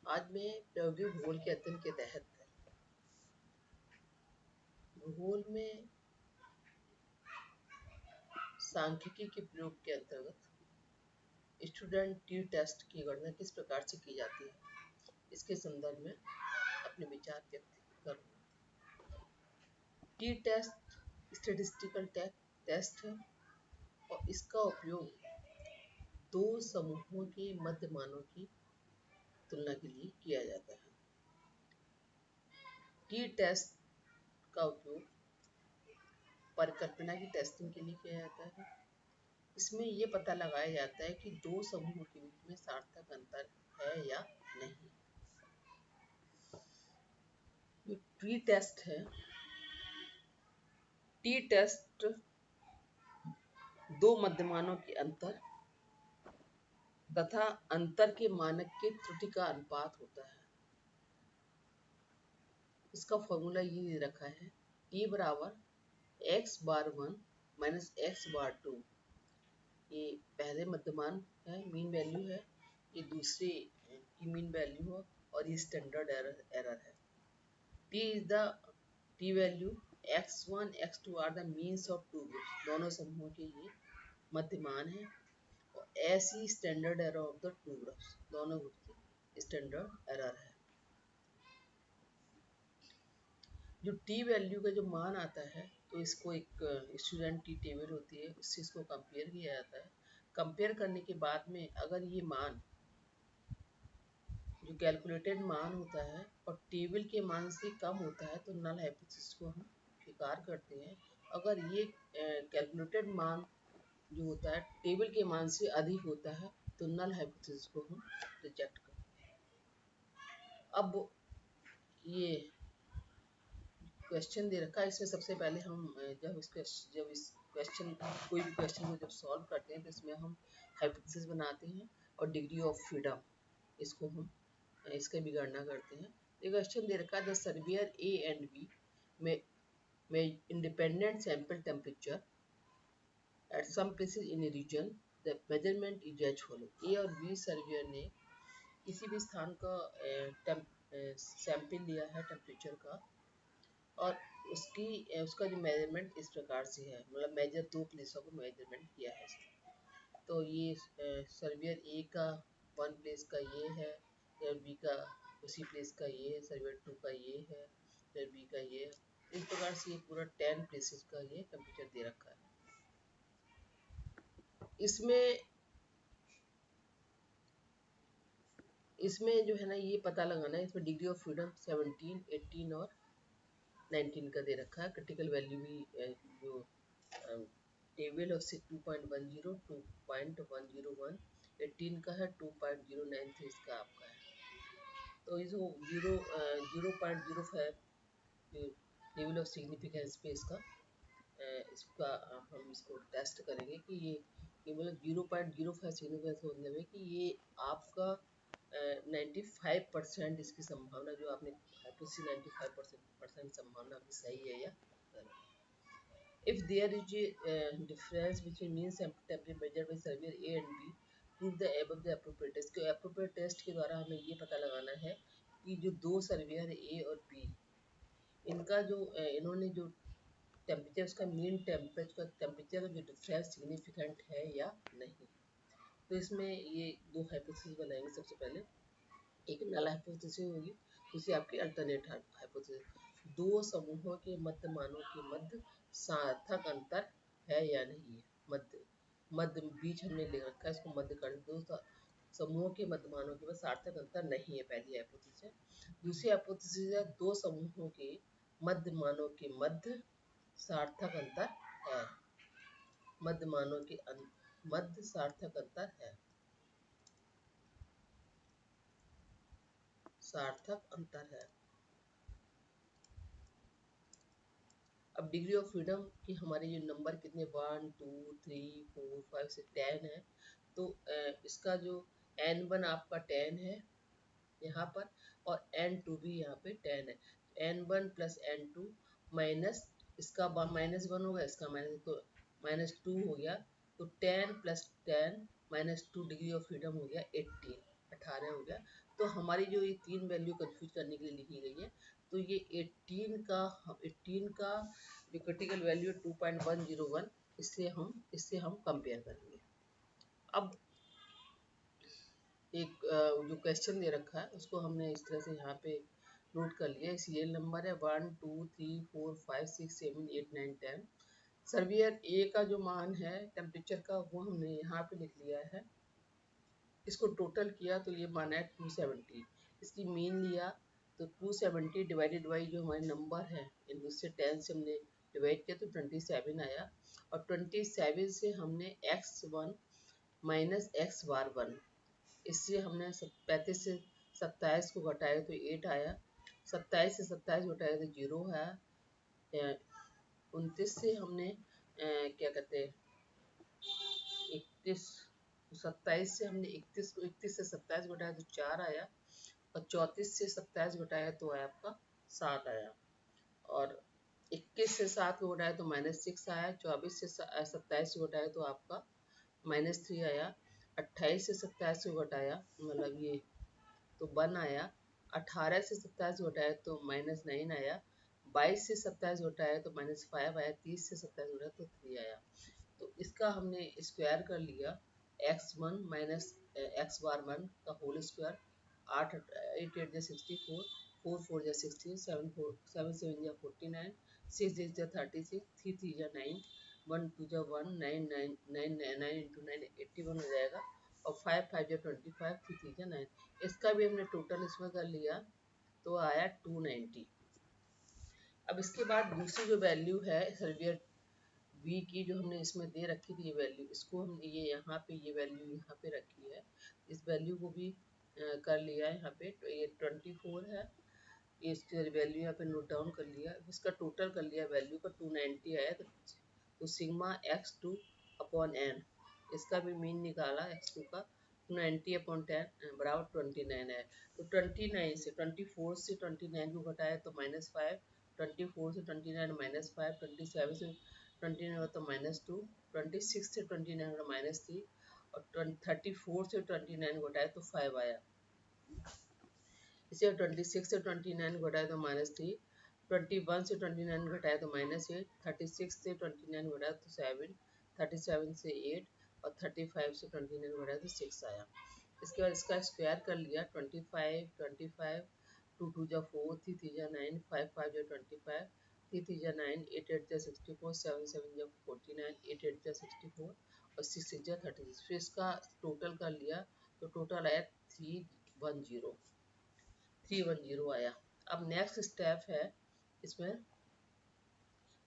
आज मैं प्रायोगिक भूगोल के अध्ययन के तहत भूगोल में सांख्यिकी के प्रयोग के अंतर्गत स्टूडेंट टी टेस्ट की गणना किस प्रकार से की जाती है इसके संदर्भ में अपने विचार व्यक्त करूँगा। टी टेस्ट स्टैटिस्टिकल टेस्ट है और इसका उपयोग दो समूहों के मध्य मानों की तुलना के लिए किया जाता है। टी टेस्ट का उपयोग परिकल्पना की टेस्टिंग के लिए किया जाता है। इसमें ये पता लगाया जाता है कि दो समूहों के बीच में सार्थक अंतर है या नहीं। जो टी टेस्ट है, टी टेस्ट दो मध्यमानों के अंतर तथा अंतर के मानक के त्रुटि का अनुपात होता है। इसका फॉर्मूला ये दे रखा है, E बराबर x bar 1 minus x bar 2। ये पहले मध्यमान है, मीन वैल्यू है, ये दूसरे की मीन वैल्यू है और ये स्टैंडर्ड एरर है। T is the T value, x1 x2 are the means of two groups, दोनों समूहों के ये मध्यमान है और ऐसी standard error of the two groups, दोनों ग्रुप की स्टैंडर्ड एरर है। जो टी वैल्यू का जो मान आता है तो इसको एक स्टूडेंट टी टेबल होती है, उससे इसको कंपेयर किया जाता है। कंपेयर करने के बाद में अगर ये मान जो कैलकुलेटेड मान होता है और टेबल के मान से कम होता है तो नल हाइपोथेसिस को हम स्वीकार करते हैं। अगर ये कैलकुलेटेड मान जो होता है टेबल के मान से अधिक होता है तो नल हाइपोथेसिस को हम रिजेक्ट करते हैं। अब ये क्वेश्चन दे रखा है, इसमें सबसे पहले हम जब इस क्वेश्चन कोई भी क्वेश्चन को जब सॉल्व करते हैं तो इसमें हम हाइपोथेसिस बनाते हैं और डिग्री ऑफ फ्रीडम इसको हम इसका भी गणना करते हैं। ये क्वेश्चन दे रखा है, the surveyor A and B में independent sample temperature at some places in a region, the measurement is as follow. A और बी सर्वियर ने किसी भी स्थान का सैंपल लिया है टेम्परेचर का और उसका जो मेजरमेंट इस प्रकार से है, मतलब मेजर दो प्लेसों को मेजरमेंट किया है इसने। तो ये सर्वियर ए का वन प्लेस का ये है, सर्वियर बी का उसी प्लेस का ये है, सर्वियर 2 का ये है, सर्वियर बी का ये है। इस प्रकार से ये पूरा 10 प्लेसेस का ये टेम्परेचर दे रखा है। इसमें जो है ना ये पता लगाना है, इसमें डिग्री ऑफ फ्रीडम 17, 18 और 19 का दे रखा है। क्रिटिकल वैल्यू भी जो टेबल है उससे 2.10, 2.101, 18 का है 2.093 इसका आपका है। तो इसको 0.05 टेबल ऑफ सिग्निफिकेंस पे इसका हम इसको टेस्ट करेंगे कि ये मतलब 0.05 सिग्निफिकेंस मतलब है कि ये आपका 95% इसकी संभावना जो आपने हाइपोथेसिस 95% संभावना आपकी सही है या गलत। If there is a difference between mean sample temperature measured by surveyor A and B, prove the above the appropriate test। तो appropriate test के द्वारा हमें ये पता लगाना है कि जो दो सर्वेयर A और B इनका जो इन्होंने जो टेम्परेचर उसका मीन टेम्परेचर का जो डिफरेंस सिग्निफिकेंट है या नहीं। तो इसमें ये दो हाइपोथेसिस बनाएंगे। सबसे पहले एक नल हाइपोथेसिस होगी, दूसरी आपकी अल्टरनेट हाइपोथेसिस। दो समूहों के मध्य मानों के मध्य सार्थक अंतर है या नहीं है। मध्य बीच हमने ले रखा है, इसको मध्य कर दो समूहों के मध्य मानों के मध्य सार्थक अंतर नहीं है, पहली हाइपोथेसिस है। दूसरी हाइपोथेसिस है दो समूहों के मध्य मानों के मध्य सार्थक अंतर है, मध्य मानों के मध्य सार्थक अंतर है, सार्थक अंतर है। अब डिग्री ऑफ फ्रीडम की हमारे जो नंबर कितने 1 2 3 4 5 6 10 है, तो इसका जो n1 आपका 10 है यहाँ पर और n2 भी यहाँ पे 10 है। n1 प्लस n2 माइनस इसका -1 होगा, इसका माइनस तो -2 हो गया, तो 10 प्लस 10 -2 डिग्री ऑफ फ्रीडम हो गया 18 हो गया। तो हमारी जो ये तीन वैल्यू कंफ्यूज करने के लिए लिखी गई है, तो ये 18 का जो क्रिटिकल वैल्यू 2.101, इससे हम कंपेयर करेंगे। अब एक जो क्वेश्चन दे रखा है उसको हमने इस तरह से यहाँ पे नोट कर लिया। सीरियल नंबर है 1 2 3 4 5 6 7 8 9 10। सर्वियर ए का जो मान है टेम्परेचर का वो हमने यहाँ पे लिख लिया है। इसको टोटल किया तो ये मान है 270। इसकी मीन लिया तो 270 डिवाइडेड बाई जो हमारे नंबर है उससे 10 से हमने डिवाइड किया तो 27 आया। और 27 से हमने x1 माइनस एक्स बार 1, इससे हमने 35 से 27 को घटाया तो 8 आया। 27 से 27 घटाया तो 0 है। 29 से हमने क्या कहते हैं 31, 27 से हमने 31 से 27 घटाया तो 4 आया। और 34 से 27 घटाया तो आया आपका 7 आया। और 21 से 7 को घटाया तो -6 आया। 24 से 27 को घटाया तो आपका -3 आया। 28 से 27 को घटाया मतलब ये तो 1 आया। 18 से 27 घटाया तो -9 आया। 22 से 27 घटाया तो -5 आया। 30 से 27 घटाया तो 3 आया। तो इसका हमने स्क्वायर कर लिया x1 माइनस एक्स बार 1 का होल स्क्वायर। 8 8 8 64, 4 4 16, 7 4 7 7 49, 6 6 36, 3 3 9, 1 2 1, 9 9 9 9 इंटू 9 81 हो जाएगा। और 5 5 25, 3 3 9। इसका भी हमने टोटल इसमें कर लिया तो आया 290। अब इसके बाद दूसरी जो वैल्यू है सर्वियर v की जो हमने इसमें दे रखी थी ये वैल्यू, इसको हम ये यहाँ पे ये वैल्यू यहाँ पे रखी है। इस वैल्यू को भी कर लिया है यहाँ पे। तो ये 24 है, ये इसकी वैल्यू यहाँ पे नोट डाउन कर लिया। इसका टोटल कर लिया वैल्यू का 290 आया। तो सिग्मा x2 अपॉन n, इसका भी मीन निकाला x2 का। 290 अपॉन 10 बराबर 29 है। तो 29 से 24 से 29 को घटाया तो -5, 24 से 29 -5, 27 से 29 हो तो -2, 26 से 29 हो -3, और 34 से 29 घटाया तो 5 आया। इसे 26 से 29 घटाया तो -3, 21 से 29 घटाया तो -8, 36 से 29 घटाया तो 7, 37 से 8, और 35 से 29 घटाया तो 6 आया। इसके बाद इसका स्क्वायर कर लिया 25 25, 2 2 जा 4, 3 3 जा 9, 5 5 जा 25, 3 3 जा 9, 8 8 जा 64, 7 7 जा 49, 8 8 जा 64, और 6 6 जा 36। फिर इसका टोटल कर लिया तो टोटल आया 310 आया। अब नेक्स्ट स्टेप है इसमें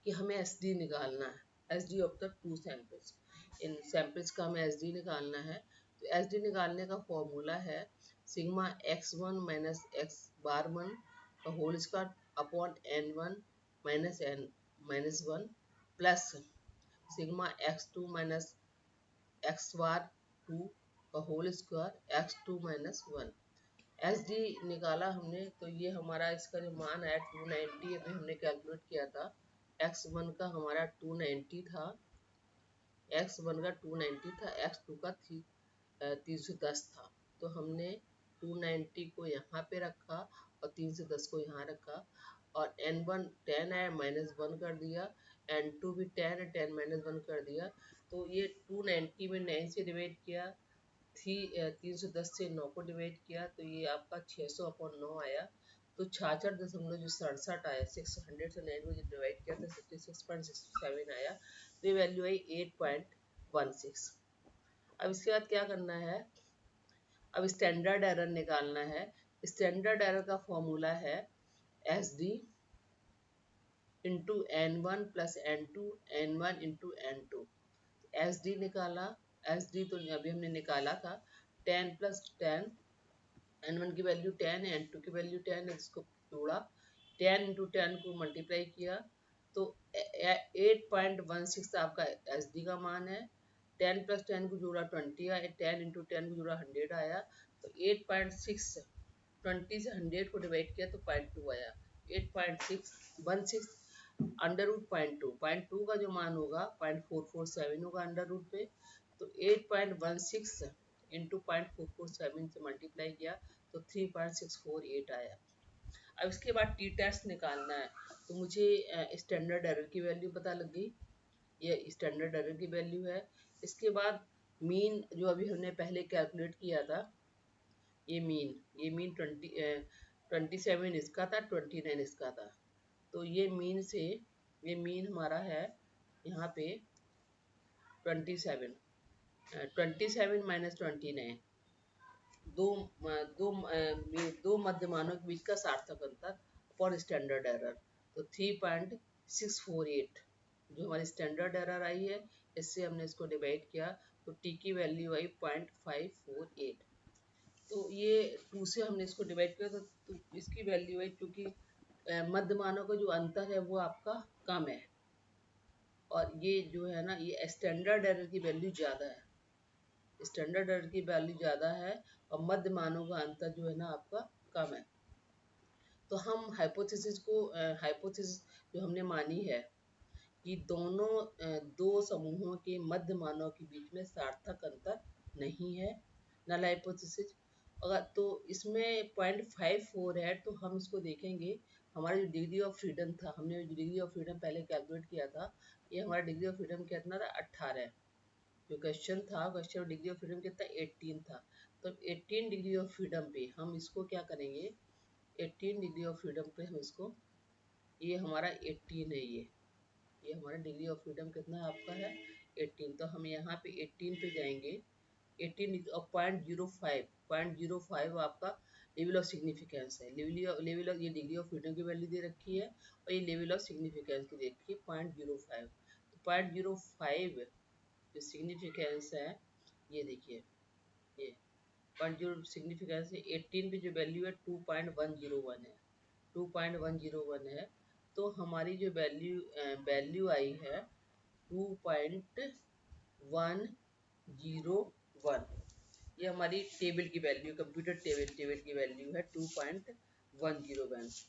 कि हमें SD निकालना है। SD of the two samples, in samples का हमें SD निकालना है। तो SD निकालने का फॉर्मूला है sigma x1 minus x bar 1 का whole square upon n1 minus n minus 1 plus sigma x2 minus x bar 2 का whole square x2 minus 1। SD निकाला हमने तो ये हमारा इसका जो मान है 290 अभी हमने कैलकुलेट किया था। x1 का हमारा 290 था, x1 का 290 था, x2 का 310 था। तो हमने 290 को यहाँ पे रखा और 310 को यहाँ रखा। और n1 10 है -1 कर दिया, n2 भी 10 है 10 -1 कर दिया। तो ये 290 में 9 से डिवाइड किया, 310 से 9 को डिवाइड किया तो ये आपका 600 अपॉन 9 आया। तो 66.67 आया। 600 से 9 को डिवाइड किया तो 66.67 आया। तो ये वैल्यू आई 8.16। अब इसके बाद क्या करना है, अब स्टैंडर्ड एरर निकालना है। स्टैंडर्ड एरर का फॉर्मूला है SD into n1 plus n2 n1 into n2। SD निकाला, SD तो अभी हमने निकाला था 10 प्लस 10, n1 की वैल्यू 10 है, n2 की वैल्यू 10 है, इसको जोड़ा 10 इंटू 10 को मल्टीप्लाई किया तो 8.16 आपका SD का मान है। 10 प्लस 10 को जोड़ा 20 आया, 10 इंटू 10 को जोड़ा 100 आया। तो 8.6, 20 से 100 को डिवाइड किया तो 0.2 आया। 8.616 अंडर रूट 0.2 का जो मान होगा 0.447 होगा अंडर रूट पे। तो 8.16 इंटू 0.447 से मल्टीप्लाई किया तो 3.648 आया। अब इसके बाद टी टेस्ट निकालना है, तो मुझे स्टैंडर्ड एरर की वैल्यू पता लग गई, ये स्टैंडर्ड एरर की वैल्यू है। इसके बाद मीन जो अभी हमने पहले कैलकुलेट किया था, ये मीन 27 इसका था, 29 इसका था। तो ये मीन हमारा है यहाँ पे 27, 27 माइनस 29, दो दो मध्यमानों के बीच का सार्थक अंतर और स्टैंडर्ड एरर। तो 3.648 जो हमारी स्टैंडर्ड एरर आई है, इससे हमने इसको डिवाइड किया, तो टी की वैल्यू आई 0.548। तो ये 2 से हमने इसको डिवाइड किया, तो इसकी वैल्यू आई, क्योंकि मध्यमानों का जो अंतर है वो आपका कम है, और ये जो है ना, ये स्टैंडर्ड एरर की वैल्यू ज़्यादा है, स्टैंडर्ड एरर की वैल्यू ज़्यादा है और मध्य मानों का अंतर जो है ना आपका कम है। तो हम हाइपोथेसिस जो हमने मानी है कि दो समूहों के मध्य मानों के बीच में सार्थक अंतर नहीं है, नल हाइपोथेसिस। अगर तो इसमें 0.54 है, तो हम इसको देखेंगे, हमारा जो डिग्री ऑफ फ्रीडम था, हमने जो डिग्री ऑफ फ्रीडम पहले कैलकुलेट किया था, ये हमारा डिग्री ऑफ फ्रीडम कितना था, 18। जो क्वेश्चन डिग्री ऑफ फ्रीडम कितना, 18 था। तो 18 डिग्री ऑफ फ्रीडम पे हम इसको क्या करेंगे, 18 डिग्री ऑफ फ्रीडम पे हम इसको, ये हमारा 18 है, ये हमारा डिग्री ऑफ फ्रीडम कितना आपका है, 18। तो हम यहाँ पे 18 पे जाएंगे, 18 और 0.05 आपका लेवल ऑफ सिग्निफिकेंस है, लेवल ऑफ, ये डिग्री ऑफ फ्रीडम की वैल्यू दे रखी है और ये लेवल ऑफ सिग्निफिकेंस की दे रखी है 0.05। तो 0.05 जो सिग्निफिकेंस है, ये देखिए, ये 0.0 सिग्निफिकेंस है, 18 पे जो वैल्यू है 2.101 है, 2.101 है। तो हमारी जो वैल्यू आई है 2.101, ये हमारी टेबल की वैल्यू, कंप्यूटर टेबल की वैल्यू है 2.101।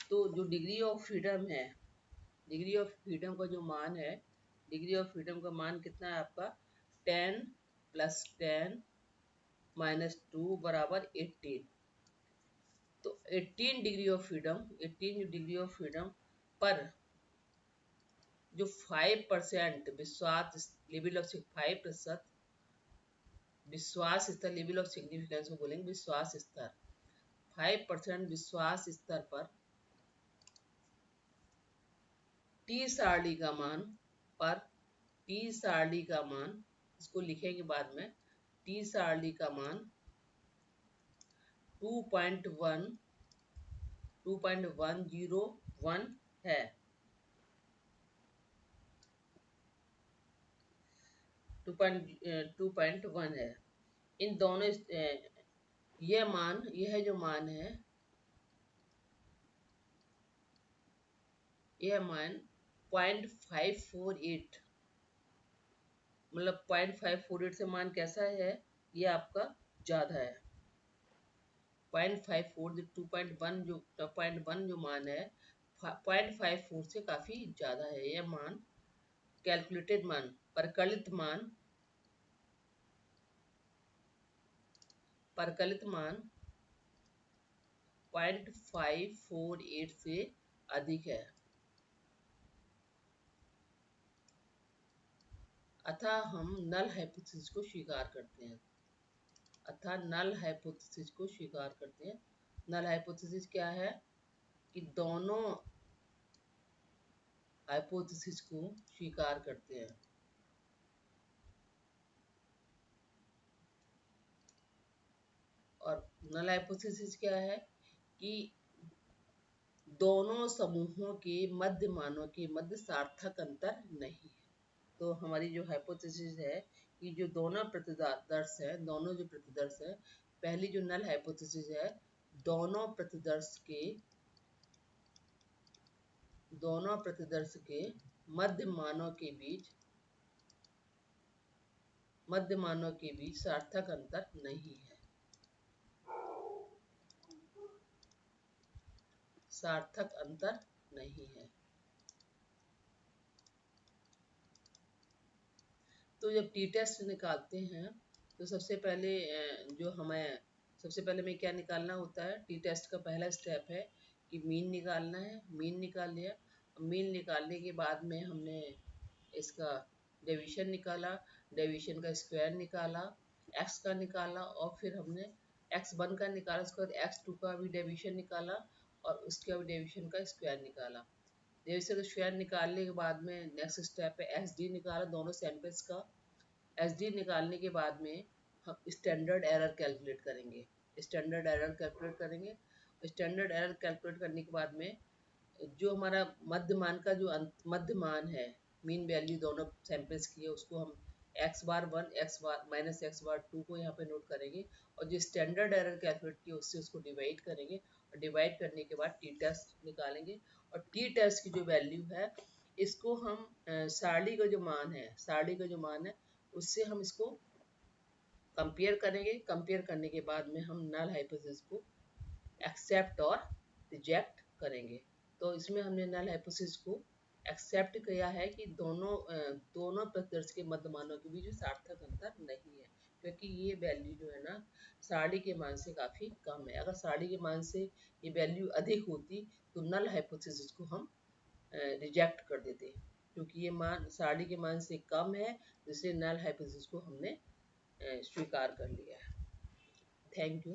तो जो डिग्री ऑफ फ्रीडम है, डिग्री ऑफ फ्रीडम का जो मान है, डिग्री ऑफ फ्रीडम का मान कितना है आपका, 10 + 10 - 2 बराबर 18। तो 18 degree of freedom, 18 degree of freedom पर जो 5% विश्वास लेवल ऑफ 5% विश्वास स्तर, लेवल ऑफ सिग्निफिकेंस को बोलेंगे विश्वास स्तर, 5% विश्वास स्तर पर टी सारणी का मान, पर टी सारणी का मान, इसको लिखेंगे बाद में, टी सारणी का मान 2.101 है, 2.1 है। इन दोनों यह जो मान है, यह मान 0.548, मतलब 0.548 से मान कैसा है, ये आपका ज़्यादा है। 0.54 2.1 जो 0.1 जो मान है, 0.54 से काफ़ी ज़्यादा है। यह मान कैलकुलेटेड मान, परकलित मान 0.548 से अधिक है। अतः हम नल हाइपोथेसिस को स्वीकार करते हैं, नल हाइपोथेसिस क्या है कि दोनों हाइपोथेसिस को स्वीकार करते हैं। और नल हाइपोथेसिस क्या है कि दोनों समूहों के मध्य मानों के मध्य सार्थक अंतर नहीं है। तो हमारी जो हाइपोथेसिस है कि जो दोनों प्रतिदर्श है, पहली जो नल हाइपोथेसिस है, दोनों प्रतिदर्श के मध्य मानों के बीच सार्थक अंतर नहीं है, सार्थक अंतर नहीं है। तो जब टी टेस्ट निकालते हैं, तो सबसे पहले जो हमें सबसे पहले में क्या निकालना होता है, टी टेस्ट का पहला स्टेप है कि मीन निकालना है। मीन निकाल लिया। मीन निकालने के बाद में हमने इसका डेविएशन निकाला, डेविएशन का स्क्वायर निकाला, एक्स का निकाला, और फिर हमने x1 का निकाला, उसके बाद x2 का भी डेविएशन निकाला और उसके भी डेविएशन का स्क्वायर निकाला। डेविएशन का स्क्वायर निकालने के बाद में नेक्स्ट स्टेप है एस डी निकाला दोनों सैंपल्स का। एस डी निकालने के बाद में हम स्टैंडर्ड एरर कैलकुलेट करेंगे। स्टैंडर्ड एरर कैलकुलेट करेंगे। स्टैंडर्ड एरर कैलकुलेट करने के बाद में जो हमारा मध्यमान का जो मध्यमान है, मीन वैल्यू दोनों सैंपल्स की है, उसको हम x bar one x bar minus x bar two को यहाँ पे नोट करेंगे और जो स्टैंडर्ड एरर कैलकुलेट की उससे उसको डिवाइड करेंगे और डिवाइड करने के बाद टी टेस्ट निकालेंगे। और टी टेस्ट की जो वैल्यू है इसको हम सारणी का जो मान है, सारणी का जो मान है उससे हम इसको कंपेयर करेंगे। कंपेयर करने के बाद में हम नल हाइपोथेसिस को एक्सेप्ट और रिजेक्ट करेंगे। तो इसमें हमने नल हाइपोथेसिस को एक्सेप्ट किया है कि दोनों प्रत्यक्ष के मध्य मानों के बीच सार्थक अंतर नहीं है, क्योंकि ये वैल्यू जो है ना सारणी के मान से काफ़ी कम है। अगर सारणी के मान से ये वैल्यू अधिक होती तो नल हाइपोथेसिस को हम रिजेक्ट कर देते, क्योंकि ये मान सारणी के मान से कम है, जिससे नल हाइपोथेसिस को हमने स्वीकार कर लिया है। Thank you.